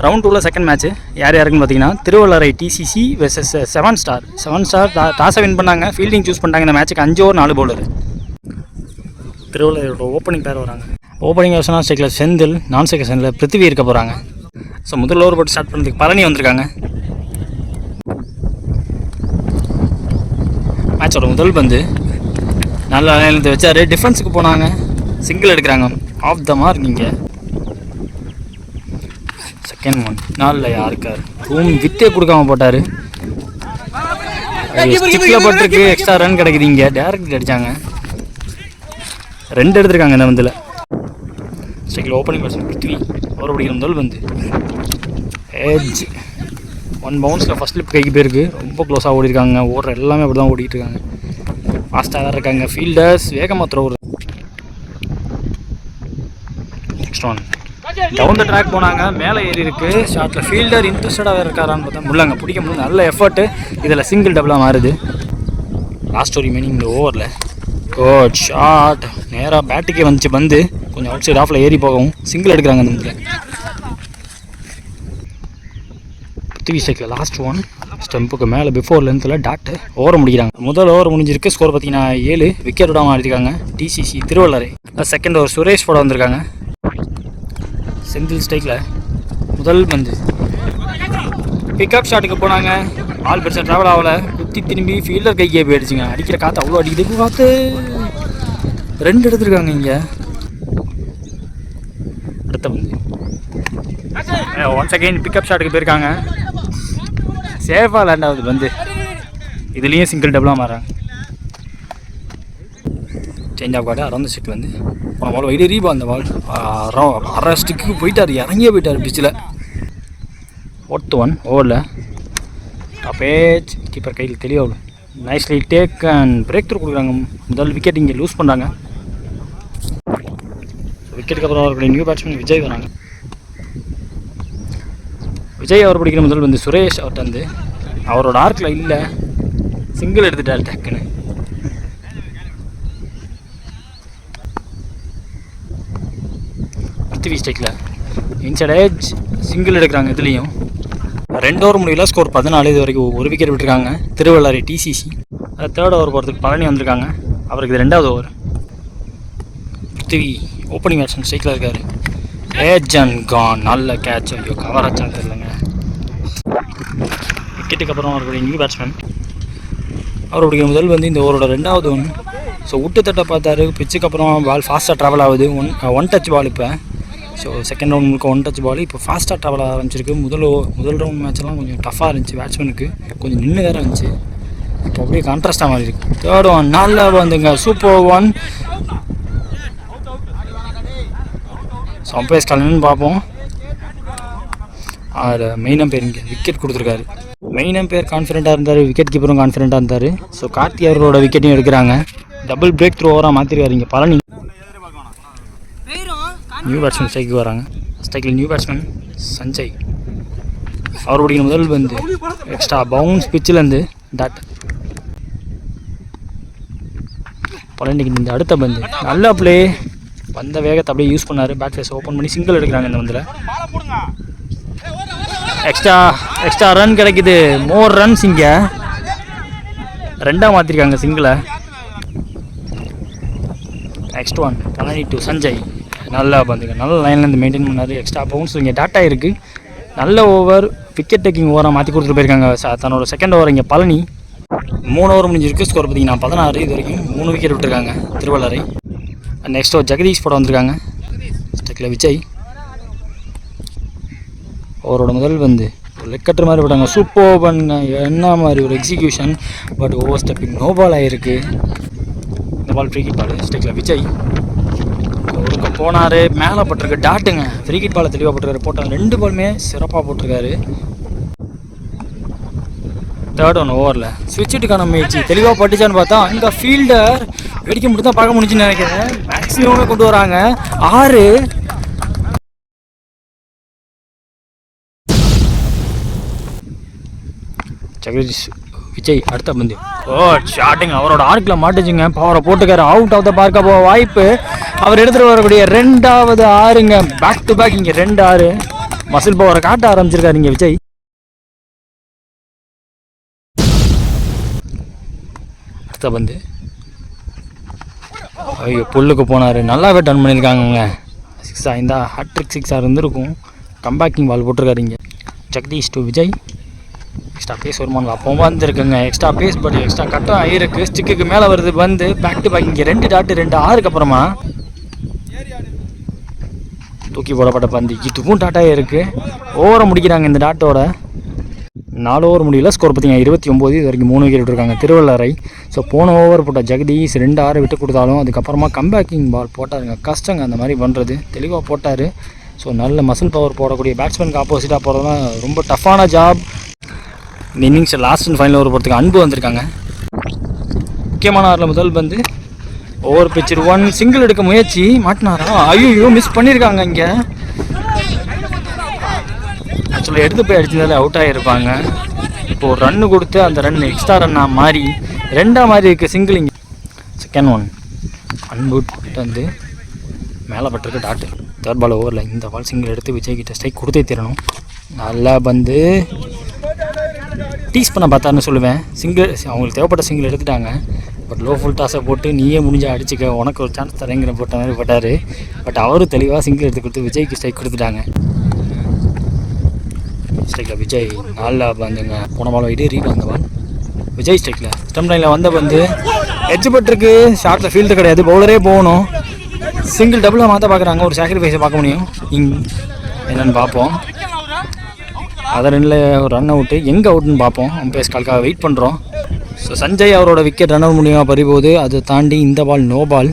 Round 2ல் second match யார் யாருக்குன்னு பார்த்தீங்கன்னா திருவள்ளரை டிசிசி வெர்சஸ் 7 ஸ்டார் டாஸை வின் பண்ணாங்க. ஃபீல்டிங் சூஸ் பண்ணாங்க. இந்த மேட்ச்சுக்கு 5 ஓவர் 4 பவுலர். திருவள்ளரோட ஓப்பனிங் பேர் வராங்க. ஓப்பனிங் ஆப்ஷனாக ஸ்ட்ரைக்கில் செந்தில், நான் செகண்டில் பிருத்திவி இருக்க போகிறாங்க. ஸோ முதல் ஓவர் போட்டு ஸ்டார்ட் பண்ணுறதுக்கு பழனி வந்திருக்காங்க. மேட்சோட முதல் பந்து நல்ல நிலையத்தை வச்சார். டிஃபென்ஸுக்கு போனாங்க. சிங்கிள் எடுக்கிறாங்க. Off the mark. நீங்கள் செகண்ட் ஒன் நாளில் யாருக்கார் ரூம் வித்தே கொடுக்காம போட்டார். ஸ்டிக்கில் பட்டிருக்கு. எக்ஸ்ட்ரா ரன் கிடைக்குது. இங்கே டேரக்ட் அடித்தாங்க. 2 எடுத்திருக்காங்க இந்த பந்தில். ஸ்ட்ரைக்கில் ஓப்பனிங் பர்சன் பிருத்வி அவர் பிடிக்கிற முதல் பந்து ஏஜ் 1 பவுன்ஸில் ஃபஸ்ட் ஸ்லிப் கைக்கு போயிருக்கு. ரொம்ப க்ளோஸாக ஓடிருக்காங்க. ஓடுற எல்லாமே அப்படி தான் ஓடிட்டு இருக்காங்க. ஃபாஸ்ட்டாக தான் இருக்காங்க. ஃபீல்டர்ஸ் வேகமாக throw. Next one down the track போனாங்க. மேலே ஏறி இருக்குது. ஷாட்டில் ஃபீல்டர் இன்ட்ரெஸ்டடாக வேறு இருக்காரான்னு பார்த்தா முள்ளாங்க பிடிக்க முடியும். நல்ல எஃபர்ட்டு. இதில் சிங்கிள் டபுளாக மாறுது. லாஸ்ட் ஒரு மீனிங் இந்த ஓவரில் குட் ஷாட். நேராக பேட்டுக்கே வந்துச்சு பந்து. கொஞ்சம் அவுட் சைட் ஆஃபில் ஏறி போகவும் சிங்கிள் எடுக்கிறாங்க. அந்த இதில் பிருத்திவி ஸ்ட்ரைக்கில் லாஸ்ட் ஒன் ஸ்டெம்புக்கு மேலே பிஃபோர் லென்த்தில் டாட்டு ஓவர் முடிக்கிறாங்க. முதல் ஓவர் முடிஞ்சிருக்கு. ஸ்கோர் பார்த்தீங்கன்னா 7 விக்கெட் விடாமல் ஆடிருக்காங்க டிசிசி திருவள்ளரை. செகண்ட் ஓவர் சுரேஷ் போட வந்திருக்காங்க. செந்தில் ஸ்ட்ரைக்கில் முதல் பந்து பிக்கப் ஷாட்டுக்கு போனாங்க. ஆல் பெருசாக ட்ராவல் ஆகலை. குத்தி திரும்பி ஃபீல்டர் கைக்கே போயிடுச்சுங்க. அடிக்கிற காற்று அவ்வளோ அடிக்குது. காற்று 2 எடுத்துருக்காங்க. இங்கே அடுத்த பந்து ஒன்ஸ் அகெயின் பிக்கப் ஷாட்டுக்கு போயிருக்காங்க. சேஃபாக லேண்ட் ஆகுது பந்து. இதுலேயும் சிங்கிள் டபுளாக மாறாங்க. Change of guard around stick வந்து போன பால் வைடு ரீபால். அந்த பால் அரை ஸ்டிக்கு போயிட்டார். இறங்கியே போயிட்டார் பிச்சில். 4th ஒன் ஓவரில் டாப்பேஜ் கீப்பர் கையில் தெளிவாக nicely take and break through கொடுக்குறாங்க. முதல் விக்கெட் இங்கே லூஸ் பண்ணுறாங்க. விக்கெட்டுக்கு அப்புறம் அவர்களுடைய நியூ பேட்ஸ்மேன் விஜய் வராங்க. விஜய் அவர் பிடிக்கிற முதல் வந்து சுரேஷ் அவர்கிட்ட வந்து அவரோட ஆர்க்கில் இல்லை. சிங்கிள் எடுத்துட்டார் டக்குன்னு. பிருத்திவி ஸ்ட்ரைக்கில் இன்சைட் ஏஜ் சிங்கிள் எடுக்கிறாங்க. இதுலேயும் 2 ஓவர் முடியல. ஸ்கோர் 14. இது வரைக்கும் 1 விக்கெட் விட்டுருக்காங்க திருவள்ளரை டிசிசி. தேர்ட் ஓவர் போகிறதுக்கு பழனி வந்திருக்காங்க. அவருக்கு இது 2வது ஓவர். பிருத்திவி ஓப்பனிங் பேட்ஸ்மேன் ஸ்ட்ரைக்கில் இருக்கார். Edge and gone. நல்ல கேட்ச். ஐயோ கவர் ஆச்சான்னு தெரியலங்க. விக்கெட்டுக்கு அப்புறம் அவருடைய நியூ பேட்ஸ்மேன் அவருடைய முதல் வந்து இந்த ஓவரோட 2வது ஒன். ஸோ விட்டு தட்டை பார்த்தாரு. பிச்சுக்கு அப்புறம் பால் ஃபாஸ்ட்டாக ட்ராவல் ஆகுது. ஒன் டச் பால். இப்போ ஸோ செகண்ட் ரவுண்ட் முழுக்க 1 டச் பால். இப்போ ஃபாஸ்ட்டாக ட்ராவல் ஆரம்பிச்சிருக்கு. முதல் ரவுண்ட் மேட்ச்லாம் கொஞ்சம் டஃப்பாக இருந்துச்சு. பேட்ஸ்மேனுக்கு கொஞ்சம் நின்று வேறு இருந்துச்சு. இப்போ அப்படியே கான்ட்ராஸ்டாக மாதிரி இருக்குது. தேர்ட் ஒன் நல்லா வந்துங்க. Super one. ஸோ அம்பையர்ஸ் காலன்னு பார்ப்போம். மெயின் அம்பையர் இங்கே விக்கெட் கொடுத்துருக்காரு. மெயின் அம்பையர் கான்ஃபிடென்ட்டாக இருந்தார். விக்கெட் கீப்பரும் கான்ஃபிடென்ட்டாக இருந்தார். ஸோ கார்த்தி அவர்களோட விக்கெட்டையும் எடுக்கிறாங்க. டபுள் பிரேக் த்ரூ ஓவராக மாற்றிருக்காரு இங்கே பழனி. நியூ பேட்ஸ்மேன் ஸ்ட்ரைக்கு வராங்க. ஸ்ட்ரைக்கில் நியூ பேட்ஸ்மேன் சஞ்சய் அவருடைய முதல் வந்து எக்ஸ்ட்ரா பவுன்ஸ் பிச்சிலேருந்து டாட். பழனிக்கு இந்த அடுத்த பந்து நல்ல பிளே. வந்த வேகத்தை அப்படியே யூஸ் பண்ணார். பேட் ஃபேஸ் ஓப்பன் பண்ணி சிங்கிள் எடுக்கிறாங்க. இந்த பந்தில் எக்ஸ்ட்ரா ரன் கிடைக்குது. மோர் ரன்ஸ் இங்கே 2ஆக மாற்றிருக்காங்க சிங்கிளை. Next one Palani to Sanjay. நல்லா பார்த்துங்க. நல்ல லைன்லேருந்து மெயின்டைன் பண்ணார். எக்ஸ்ட்ரா பவுன்ஸ் இங்கே டாட்டா இருக்குது. நல்ல ஓவர் விக்கெட் டேக்கிங் ஓவராக மாற்றி கொடுத்துட்டு போயிருக்காங்க. தன்னோட செகண்ட் ஓவர் இங்கே பழனி. 3 ஓவர் முடிஞ்சிருக்கு. ஸ்கோர் பார்த்தீங்கன்னா 16. இது வரைக்கும் 3 விக்கெட் விட்டுருக்காங்க திருவள்ளரை. நெக்ஸ்ட் ஓவர் ஜெகதீஷ் போட வந்திருக்காங்க. ஸ்ட்ரைக்கில் விஜய் அவரோட முதல் வந்து ஒரு லெக் கட்டுற மாதிரி விட்டாங்க. சூப்பர் பண்ண என்ன மாதிரி ஒரு execution. But over stepping no ball ஆகிருக்கு. இந்த பால் ஃப்ரீ கிட் பால். ஸ்ட்ரைக்கில் விஜய் ஒருக்க போனார். மேலே போட்டிருக்கு டாட்டுங்க. ஃப்ரீ கிட் பாலை தெளிவாக போட்டிருக்காரு. போட்டாங்க 2 பாலுமே சிறப்பாக போட்டிருக்காரு. தேர்ட் ஒன் ஓவரில் ஸ்விட்சுக்கான முயற்சி தெளிவாக பட்டுச்சான்னு பார்த்தா அங்கே ஃபீல்டர் வெடிக்க மட்டும் தான் பார்க்க முடிஞ்சுன்னு நினைக்கிறேன். மேக்ஸிமமே கொண்டு வராங்க. 6 ஜெகதீஷ் விஜய் அடுத்த பந்து ஷாட்டிங் அவரோட ஆர்க்கில் மாட்டுச்சுங்க. பவரை போட்டுக்காரு. அவுட் ஆஃப் த பார்க்க போக வாய்ப்பு. அவர் எடுத்துகிட்டு வரக்கூடிய 2வது 6ங்க. பேக் டு பேக் இங்கே 2 6. மசில் பவரை காட்ட ஆரம்பிச்சிருக்காரு இங்கே விஜய். அடுத்த பந்து ஐயோ புல்லுக்கு போனார். நல்லாவே டர்ன் பண்ணியிருக்காங்க. 6 இந்த ஹாட்ரிக் 6 இருந்திருக்கும். கம்பேக்கிங் பால் போட்டிருக்காரு இங்கே. Jagadish to Vijay. Extra pace வருமானம் அப்பவும் வந்துருக்குங்க. எக்ஸ்ட்ரா பேஸ் பட் எக்ஸ்ட்ரா கட்டும் ஆகிருக்கு. ஸ்டிக்கு மேலே வருது வந்து பேக் டு பேக். இங்கே 2 டாட்டு 2 ஆறுக்கு அப்புறமா தூக்கி போடப்பட்ட பந்து இதுவும் டாட்டாக இருக்குது. ஓவரை முடிக்கிறாங்க இந்த டாட்டோட. 4 ஓவர் முடியல. ஸ்கோர் பார்த்தீங்கன்னா 29. இது வரைக்கும் 3 விக்கெட் விட்டுருக்காங்க திருவள்ளரை. ஸோ போன ஓவர் போட்ட ஜெகதீஷ் 2 6 விட்டு கொடுத்தாலும் அதுக்கப்புறமா கம்பேக்கிங் பால் போட்டாருங்க. கஷ்டங்க அந்த மாதிரி பண்ணுறது. தெளிவாக போட்டார். ஸோ நல்ல மசில் பவர் போடக்கூடிய பேட்ஸ்மேனுக்கு ஆப்போசிட்டாக போகிறதுலாம் ரொம்ப டஃப்பான ஜாப். இந்த innings last and final over போகிறதுக்கு அன்பு வந்திருக்காங்க. முக்கியமான ஆறில் முதல் பந்து ஓவர் பிச்சர் 1 சிங்கிள் எடுக்க முயற்சி மாட்டினாரா? ஐயோ மிஸ் பண்ணியிருக்காங்க இங்கே. ஆக்சுவலாக எடுத்து போய் அடிச்சதால அவுட் ஆகியிருப்பாங்க. இப்போது ஒரு ரன்னு கொடுத்து அந்த ரன் எக்ஸ்ட்ரா ரன்னாக மாறி 2ஆக மாறி இருக்குது சிங்கிள். இங்கே செகண்ட் ஒன் அன்பு வந்து மேலே பட்டிருக்கு டாட்டு. தேர்ட் பால் ஓவரில் இந்த பால் சிங்கிள் எடுத்து விஜய் கிட்ட ஸ்ட்ரைக் கொடுத்தே தரணும். நல்லா வந்து டீஸ் பண்ண பார்த்தாருன்னு சொல்லுவேன். சிங்கிள் அவங்களுக்கு தேவைப்பட்ட சிங்கிள் எடுத்துட்டாங்க. பட் லோ ஃபுல் டாஸை போட்டு நீயே முடிஞ்சா அடிச்சுக்க, உனக்கு ஒரு சான்ஸ் தரேங்கிற போட்ட மாதிரி போட்டார். பட் அவரும் தெளிவாக சிங்கிள் எடுத்து கொடுத்து விஜய்க்கு ஸ்ட்ரைக் கொடுத்துட்டாங்க. ஸ்ட்ரைக்கில் விஜய் நல்லா வந்துங்க. போன பால் வைட்டு ரீட் வந்த பால் விஜய் ஸ்ட்ரைக்கில் ஸ்டம்ப் லைனில் வந்த வந்து எட்ஜ் பட்டிருக்கு. ஷார்ட்டில் ஃபீல்டு கிடையாது. பவுலரே போகணும். சிங்கிள் டபுளாக மாற்ற பார்க்குறாங்க. ஒரு சாக்ரிஃபைஸை பார்க்க முடியும். என்னென்னு பார்ப்போம். அதை 2ல் ஒரு ரன் அவுட்டு. எங்கே அவுட்டுன்னு பார்ப்போம். அம்பையர்ஸ் கால்க்காக வெயிட் பண்ணுறோம். ஸோ சஞ்சய் அவரோட விக்கெட் ரன் அவுட் மூலியமாக பறிபோகுது. அதை தாண்டி இந்த ball no ball.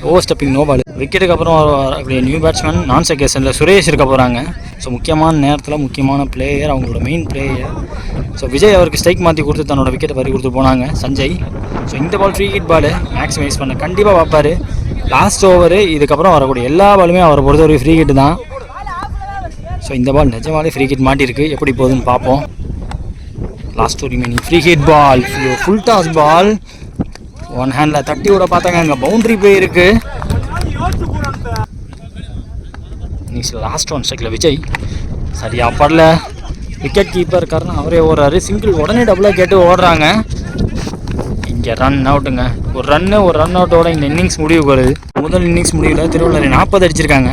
Over stepping no ball. விக்கெட்டுக்கு அப்புறம் அப்படியே நியூ பேட்ஸ்மேன் நான் செகேஷனில் சுரேஷ் இருக்க போகிறாங்க. ஸோ முக்கியமான நேரத்தில் முக்கியமான பிளேயர், அவங்களோட மெயின் பிளேயர். ஸோ விஜய் அவருக்கு ஸ்ட்ரைக் மாற்றி கொடுத்து தன்னோட விக்கெட்டை பறி கொடுத்து போனாங்க சஞ்சய். ஸோ இந்த ball free hit ball maximise பண்ண கண்டிப்பாக பார்ப்பார். லாஸ்ட் ஓவரு இதுக்கப்புறம் வரக்கூடிய எல்லா பாலுமே அவரை பொறுத்த ஒரு ஃப்ரீ ஹிட் தான். ஸோ இந்த பால் நிஜமாலே ஃப்ரீ ஹிட் மாட்டிருக்கு. எப்படி போகுதுன்னு பார்ப்போம். Last remaining free hit ball, full toss ball. One handle தட்டி விட பார்த்தாங்க. அங்கே பவுண்ட்ரி போயிருக்கு. லாஸ்ட் ஒன் ஸ்ட்ரைக்கில் விஜய் சரியாக படல. விக்கெட் கீப்பர் இருக்காருன்னா அவரே ஓடுறாரு. சிங்கிள் உடனே டபுளாக கேட்டு ஓடுறாங்க. இங்கே ரன் அவுட்டுங்க. ஒரு ரன் அவுட்டோட இந்த இன்னிங்ஸ் முடிவுக்கு வருது. முதல் இன்னிங்ஸ் முடிவில் திருவள்ளரை 40 அடிச்சிருக்காங்க.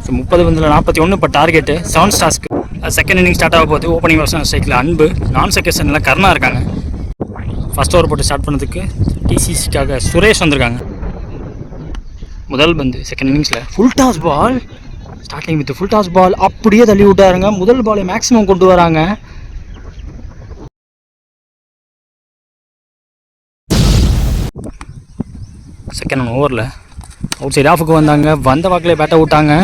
ஸோ 30 பந்தில் 41 இப்போ டார்கெட்டு 7 ஸ்டார்ஸ்க்கு. செகண்ட் இன்னிங் ஸ்டார்ட் ஆக போகுது. ஓப்பனிங் வருஷம் ஸ்ட்ரைக்கில் அன்பு, நான் செகஷனில் கர்ணா இருக்காங்க. ஃபர்ஸ்ட் ஓவர் போட்டு ஸ்டார்ட் பண்ணதுக்கு டிசிசிக்காக சுரேஷ் வந்திருக்காங்க. முதல் பந்து செகண்ட் இன்னிங்ஸில் full toss ball. Starting with full toss ball அப்படியே தள்ளி விட்டாருங்க. முதல் பாலை மேக்ஸிமம் கொண்டு வராங்க. செகண்ட் ஓவரில் அவுட் சைட் ஆஃபுக்கு வந்தாங்க. வந்த வாக்கிலே பேட்டை விட்டாங்க.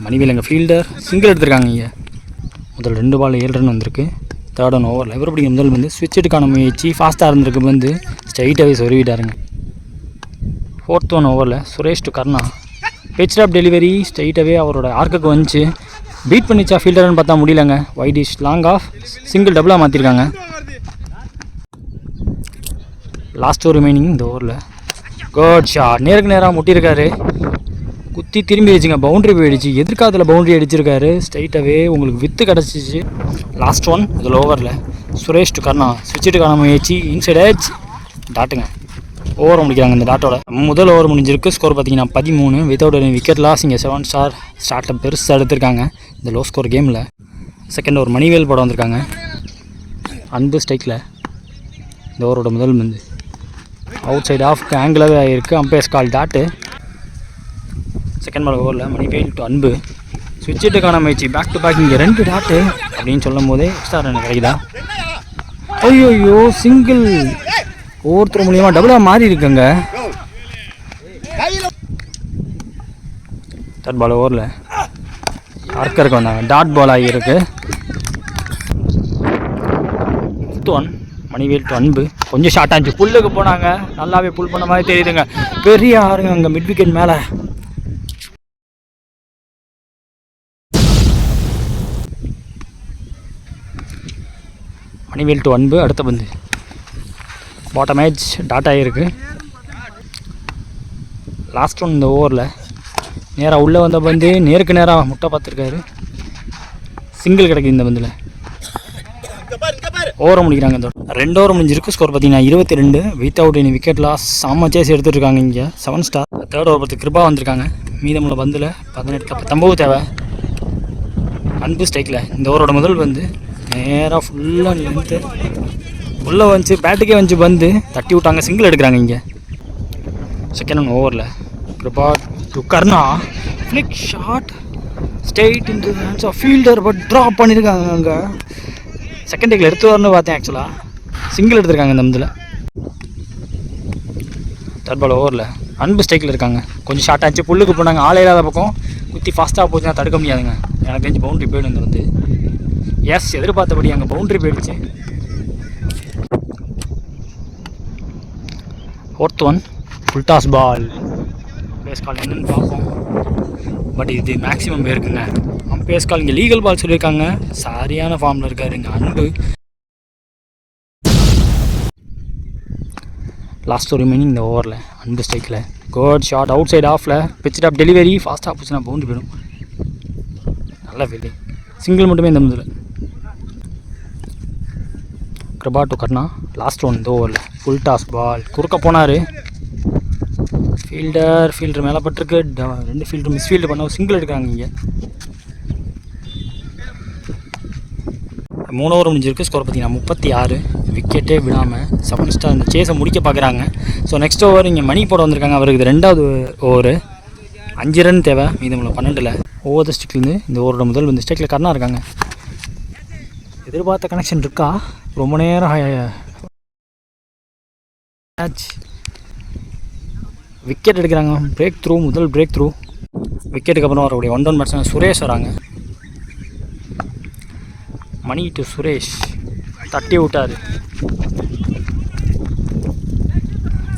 மணிவேல் ஃபீல்டர் சிங்கிள் எடுத்திருக்காங்க. இங்கே முதல் 2 பால் 7 ரன் வந்திருக்கு. தேர்ட் ஒன் ஓவரில் இவர் பிடிக்கும் முதல் வந்து ஸ்விட்சுக்கான முயற்சி ஃபாஸ்ட்டாக இருந்திருக்கு. வந்து ஸ்ட்ரைட்டாகவே சொருவிட்டாருங்க. ஃபோர்த் ஒன் ஓவரில் Suresh to Karna pitch drop delivery ஸ்ட்ரைட்டாகவே அவரோட ஆர்க்குக்கு வந்துச்சு. பீட் பண்ணிச்சா ஃபீல்டர்னு பார்த்தா முடியலங்க. Wide ish long off single டபுளாக மாற்றிருக்காங்க. லாஸ்ட் ஓவர் ரிமைனிங் இந்த ஓவரில் குட் ஷாட். நேருக்கு நேராக முட்டியிருக்காரு. குத்தி திரும்பி வச்சுங்க. பவுண்ட்ரி போயிடுச்சு. எதிர்காலத்தில் பவுண்ட்ரி அடிச்சிருக்காரு. ஸ்ட்ரைட்டாகவே உங்களுக்கு வித்து கிடச்சிச்சு. லாஸ்ட் ஒன் இதில் ஓவரில் சுரேஷ் டு கர்ணா ஸ்விட்சுக்கான முயற்சி இன்சைட் எட்ஜ் டாட்டுங்க. ஓவர் முடிக்கிறாங்க. இந்த டாட்டோட முதல் ஓவர் முடிஞ்சிருக்கு. ஸ்கோர் பார்த்தீங்கன்னா 13 வித்தவுட் எனி விக்கெட் லாஸ். இங்கே 7 ஸ்டார் ஸ்டார்ட்டை பெருசாக எடுத்திருக்காங்க இந்த லோ ஸ்கோர் கேமில். செகண்ட் ஓவர் மணிவேல் போட வந்திருக்காங்க. அன்பு ஸ்ட்ரைக்கில் இந்த ஓவரோட முதல் பந்து அவுட் சைடு ஆஃப்க்கு ஆங்கிளாகவே ஆகிருக்கு. அம்பையர்ஸ் கால் டாட்டு. செகண்ட் பால் ஓவரில் மணிவேல் டு அன்பு ஸ்விட்சுக்கான முயற்சி பேக் டு பேக். இங்கே 2 டாட்டு அப்படின்னு சொல்லும் போதே எக்ஸ்ட்ரா ரன் கிடைக்குதா? ஐயோ சிங்கிள் ஒவ்வொருத்தர் மூலியமாக டபுளாக மாறி இருக்குங்க. தேர்ட் பால் ஓவரில் ஆர்க்கருக்கு வந்தாங்க. டாட் பால் ஆகியிருக்கு. ஃபிஃப்த் ஒன் மணிவேல் டு அன்பு கொஞ்சம் ஷார்ட் ஆச்சு. புல்லுக்கு போனாங்க. நல்லாவே புல் பண்ண மாதிரி தெரியுதுங்க. பெரிய ஆறுங்க அங்கே மிட் விக்கெட் மேலே. மணிவேல் டு அன்பு அடுத்த பந்து பாட்டம் ஏஜ் டாட் ஆகிருக்கு. லாஸ்ட் ஒன் இந்த ஓவரில் நேராக உள்ளே வந்த பந்து நேருக்கு நேராக முட்டை பார்த்துருக்காரு. சிங்கிள் கிடைக்குது இந்த பந்தில். ஓவரம் முடிக்கிறாங்க. இந்த 2 ஓவர் முடிஞ்சிருக்கு. ஸ்கோர் பார்த்தீங்கன்னா 22. வித் அவுட் இனி விக்கெட் லாஸ். செம்ம சேஸ் எடுத்துகிட்டு இருக்காங்க இங்கே 7 ஸ்டார். 3rd ஓவர் பார்த்து கிருபா வந்திருக்காங்க. மீதமுள்ள பந்தில் 18 தம்பு அன்பு ஸ்ட்ரைக்கில். இந்த ஓவரோட முதல் பந்து நேராக ஃபுல்லாக நின்று உள்ளே வந்துச்சு. பேட்டுக்கே வந்துச்சு பந்து தட்டி விட்டாங்க. சிங்கிள் எடுக்கிறாங்க இங்கே. செகண்ட் ஓவரில் Kripa to Karna flick shot straight into hands of fielder. But drop பண்ணியிருக்காங்க. அங்கே செகண்ட் டேக்கில் எடுத்து வரணும்னு பார்த்தேன். ஆக்சுவலாக சிங்கிள் எடுத்திருக்காங்க இந்த மந்தில். 3rd பால் ஓவரில் அன்பு ஸ்ட்ரைக்கில் இருக்காங்க. கொஞ்சம் ஷார்ட் ஆச்சு. புல்லுக்கு போனாங்க. ஆளே இல்லாத பக்கம் குத்தி ஃபாஸ்ட்டாக போச்சுன்னா தடுக்க முடியாதுங்க. எனக்கு தெரிஞ்சு பவுண்ட்ரி போயிடும் இந்த வந்து. எஸ், எதிர்பார்த்தபடி அங்கே பவுண்ட்ரி போயிடுச்சு. 4th one full toss ball. பேஸ் கால் என்னன்னு பார்ப்போம். பட் இது மேக்ஸிமம் இருக்குங்க. பேஸ் கால் இங்கே லீகல் பால் சொல்லியிருக்காங்க. சரியான ஃபார்மில் இருக்காரு இங்கே அன்பு. லாஸ்ட் ரிமைனிங் இந்த ஓவரில் அன்பு ஸ்ட்ரைக்கில் குட் ஷாட் அவுட் சைட் ஆஃபில் பிச் அப் டெலிவரி ஃபாஸ்ட்டாக போச்சுன்னா பவுண்ட்ரி போயிடும். நல்ல ஃபீல்டிங். சிங்கிள் மட்டுமே இந்த முதல்ல. Kripa to Karna last one இந்த ஓவரில் ஃபுல் டாஸ் பால். குறுக்க போனார். ஃபீல்டர் மேலே பட்டிருக்கு. 2 ஃபீல்டர் மிஸ்ஃபீல்டு பண்ண சிங்கிள் எடுக்கிறாங்க இங்கே. 3 ஓவர் முடிஞ்சிருக்கு. ஸ்கோர் பார்த்தீங்கன்னா 36. விக்கெட்டே விடாமல் 7 ஸ்டார் இந்த சேஸை முடிக்க பார்க்குறாங்க. ஸோ நெக்ஸ்ட் ஓவர் இங்கே மணி போட வந்திருக்காங்க. அவருக்கு 2வது ஓவர் 5 ரன் தேவை. மீதமுள்ள 12 ஓவர் ஸ்டிக்லேருந்து இந்த ஓவரோட முதல் வந்து ஸ்டிக்கில் கர்ணா இருக்காங்க. எதிர்பார்த்த கனெக்ஷன் இருக்கா? ரொம்ப நேரம் மேட்ச். விக்கெட் எடுக்கிறாங்க. முதல் பிரேக் த்ரூ. விக்கெட்டுக்கு அப்புறம் வரக்கூடிய 1 ரன் பேட்ஸ்மேன் சுரேஷ் வராங்க. மணி டு சுரேஷ் தட்டி விட்டார்.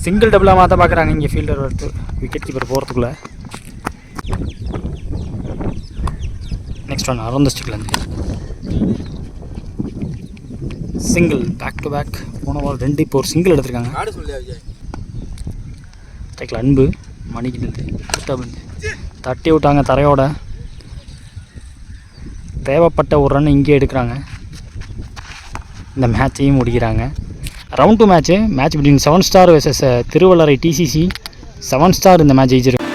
சிங்கிள் டபுளாக மாற்ற பார்க்குறாங்க இங்கே ஃபீல்டர் வருது. விக்கெட் கீப்பர் போகிறதுக்குள்ளே. நெக்ஸ்ட் ஒன் அரௌண்ட் ஸ்டிக்லேருந்து சிங்கிள் பேக் டு பேக். போன பால் 2 இப்போ ஒரு சிங்கிள் எடுத்திருக்காங்க. ஸ்ட்ரைக்கில் அன்பு மணிக்கிட்டு தட்டி விட்டாங்க தரையோட. தேவைப்பட்ட ஒரு ரன் இங்கே எடுக்கிறாங்க. இந்த மேட்சையும் முடிக்கிறாங்க. Round 2 match between 7 star versus Thiruvellarai TCC. 7 star இந்த மேட்ச் ஜெயிச்சிருக்கு.